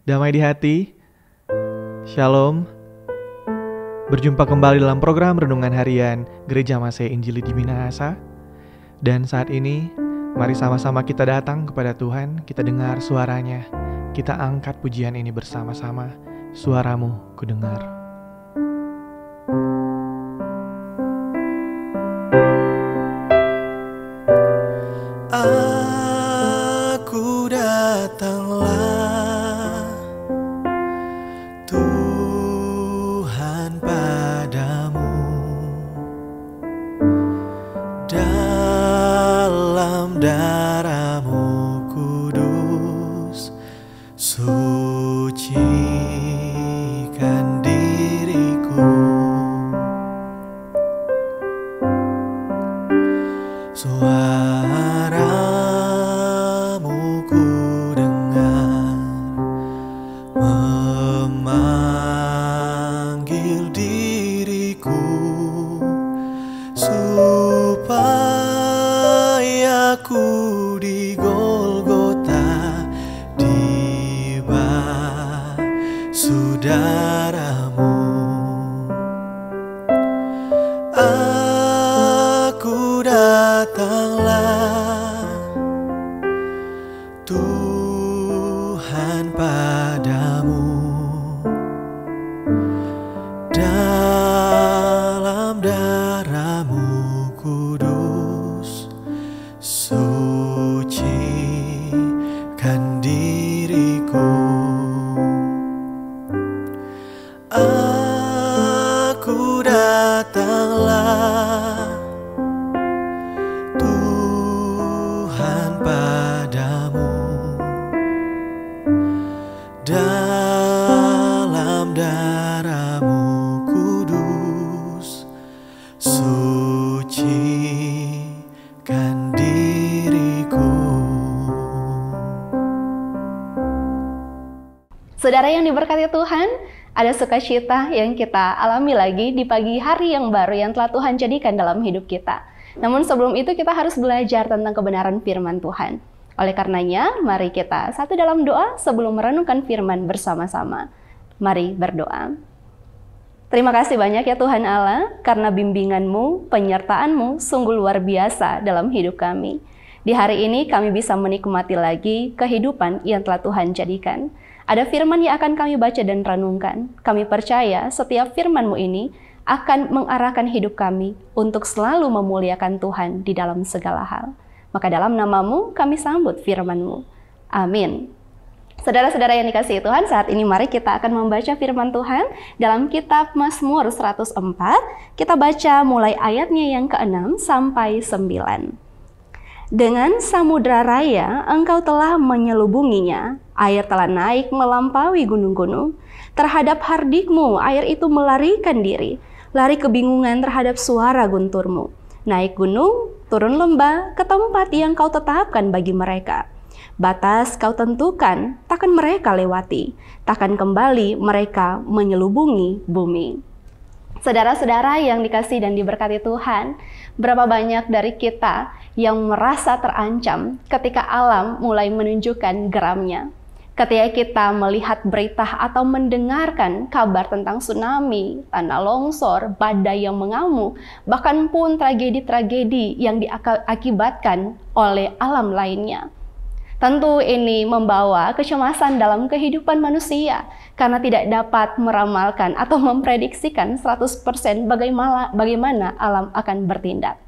damai di hati, shalom. Berjumpa kembali dalam program Renungan Harian Gereja Masih Injili di Minahasa. Dan saat ini, mari sama-sama kita datang kepada Tuhan, kita dengar suaranya. Kita angkat pujian ini bersama-sama. Suaramu kudengar. Aku datanglah Tuhan padamu, dalam darah-Mu kudus, sucikan diriku. Suara-Mu kudengar memanggil diriku, supaya ku di Golgota dibasuh darah-Mu. Aku datanglah Tuhan padamu, dalam darah-Mu kudus, sucikan diriku. Aku datanglah Tuhan padamu, dalam darah-Mu kudus, sucikan diriku. Saudara yang diberkati Tuhan, ada sukacita yang kita alami lagi di pagi hari yang baru yang telah Tuhan jadikan dalam hidup kita. Namun sebelum itu kita harus belajar tentang kebenaran firman Tuhan. Oleh karenanya, mari kita satu dalam doa sebelum merenungkan firman bersama-sama. Mari berdoa. Terima kasih banyak ya Tuhan Allah, karena bimbingan-Mu, penyertaan-Mu sungguh luar biasa dalam hidup kami. Di hari ini kami bisa menikmati lagi kehidupan yang telah Tuhan jadikan. Ada firman yang akan kami baca dan renungkan. Kami percaya setiap firman-Mu ini akan mengarahkan hidup kami untuk selalu memuliakan Tuhan di dalam segala hal. Maka dalam nama-Mu kami sambut firman-Mu. Amin. Saudara-saudara yang dikasihi Tuhan, saat ini mari kita akan membaca firman Tuhan dalam kitab Mazmur 104. Kita baca mulai ayatnya yang ke-6 sampai 9. Dengan samudra raya engkau telah menyelubunginya, air telah naik melampaui gunung-gunung. Terhadap hardikmu air itu melarikan diri, lari kebingungan terhadap suara gunturmu. Naik gunung, turun lembah ke tempat yang kau tetapkan bagi mereka. Batas kau tentukan, takkan mereka lewati, takkan kembali mereka menyelubungi bumi. Saudara-saudara yang dikasihi dan diberkati Tuhan, berapa banyak dari kita yang merasa terancam ketika alam mulai menunjukkan geramnya. Ketika kita melihat berita atau mendengarkan kabar tentang tsunami, tanah longsor, badai yang mengamuk, bahkan pun tragedi-tragedi yang diakibatkan oleh alam lainnya. Tentu ini membawa kecemasan dalam kehidupan manusia karena tidak dapat meramalkan atau memprediksikan 100% bagaimana alam akan bertindak.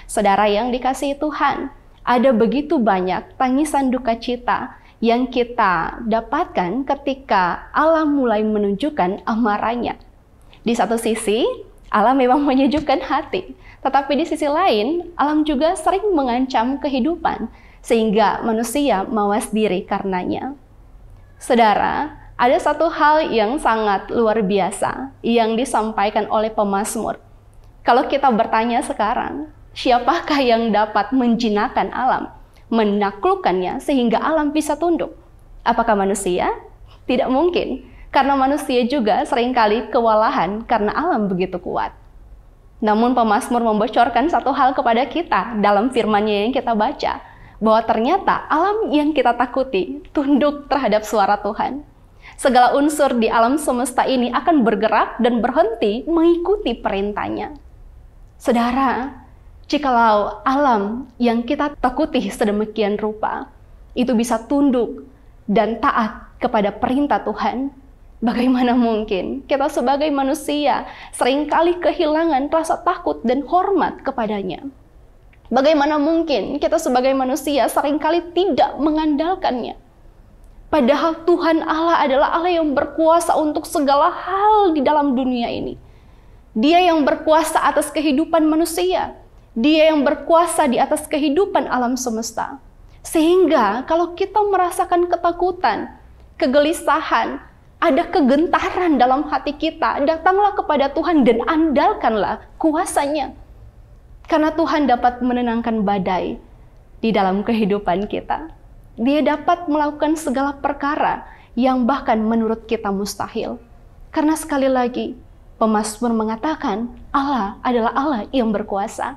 Saudara yang dikasihi Tuhan, ada begitu banyak tangisan duka cita yang kita dapatkan ketika alam mulai menunjukkan amarahnya. Di satu sisi, alam memang menyejukkan hati, tetapi di sisi lain, alam juga sering mengancam kehidupan, sehingga manusia mawas diri karenanya. Saudara, ada satu hal yang sangat luar biasa yang disampaikan oleh pemazmur. Kalau kita bertanya sekarang, siapakah yang dapat menjinakkan alam, menaklukkannya sehingga alam bisa tunduk? Apakah manusia? Tidak mungkin, karena manusia juga seringkali kewalahan karena alam begitu kuat. Namun pemazmur membocorkan satu hal kepada kita dalam firman-Nya yang kita baca, bahwa ternyata alam yang kita takuti tunduk terhadap suara Tuhan. Segala unsur di alam semesta ini akan bergerak dan berhenti mengikuti perintahnya. Saudara, jikalau alam yang kita takuti sedemikian rupa itu bisa tunduk dan taat kepada perintah Tuhan, bagaimana mungkin kita sebagai manusia seringkali kehilangan rasa takut dan hormat kepadanya? Bagaimana mungkin kita sebagai manusia seringkali tidak mengandalkannya? Padahal Tuhan Allah adalah Allah yang berkuasa untuk segala hal di dalam dunia ini. Dia yang berkuasa atas kehidupan manusia. Dia yang berkuasa di atas kehidupan alam semesta. Sehingga kalau kita merasakan ketakutan, kegelisahan, ada kegentaran dalam hati kita, datanglah kepada Tuhan dan andalkanlah kuasa-Nya. Karena Tuhan dapat menenangkan badai di dalam kehidupan kita. Dia dapat melakukan segala perkara yang bahkan menurut kita mustahil. Karena sekali lagi, pemazmur mengatakan Allah adalah Allah yang berkuasa.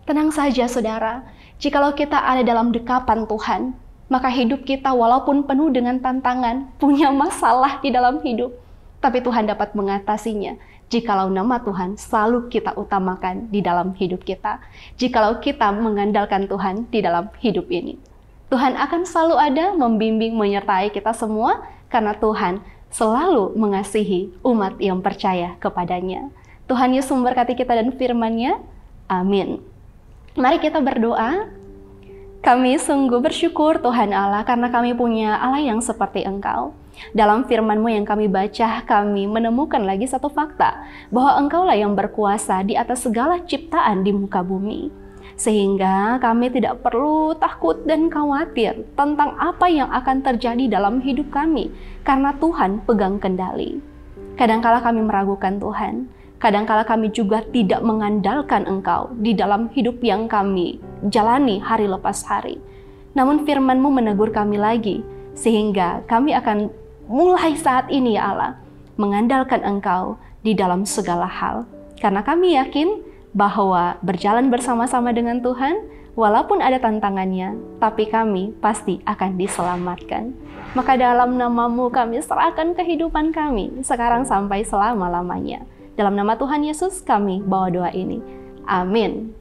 Tenang saja saudara, jikalau kita ada dalam dekapan Tuhan, maka hidup kita walaupun penuh dengan tantangan, punya masalah di dalam hidup, tapi Tuhan dapat mengatasinya. Jikalau nama Tuhan selalu kita utamakan di dalam hidup kita. Jikalau kita mengandalkan Tuhan di dalam hidup ini. Tuhan akan selalu ada membimbing menyertai kita semua karena Tuhan selalu mengasihi umat yang percaya kepadanya. Tuhan Yesus memberkati kita dan firman-Nya. Amin. Mari kita berdoa. Kami sungguh bersyukur Tuhan Allah karena kami punya Allah yang seperti Engkau. Dalam firman-Mu yang kami baca, kami menemukan lagi satu fakta, bahwa Engkaulah yang berkuasa di atas segala ciptaan di muka bumi. Sehingga kami tidak perlu takut dan khawatir tentang apa yang akan terjadi dalam hidup kami, karena Tuhan pegang kendali. Kadangkala kami meragukan Tuhan, kadangkala kami juga tidak mengandalkan Engkau di dalam hidup yang kami jalani hari lepas hari. Namun firman-Mu menegur kami lagi, sehingga kami akan mulai saat ini ya Allah, mengandalkan Engkau di dalam segala hal. Karena kami yakin bahwa berjalan bersama-sama dengan Tuhan, walaupun ada tantangannya, tapi kami pasti akan diselamatkan. Maka dalam nama-Mu kami serahkan kehidupan kami, sekarang sampai selama-lamanya. Dalam nama Tuhan Yesus kami bawa doa ini. Amin.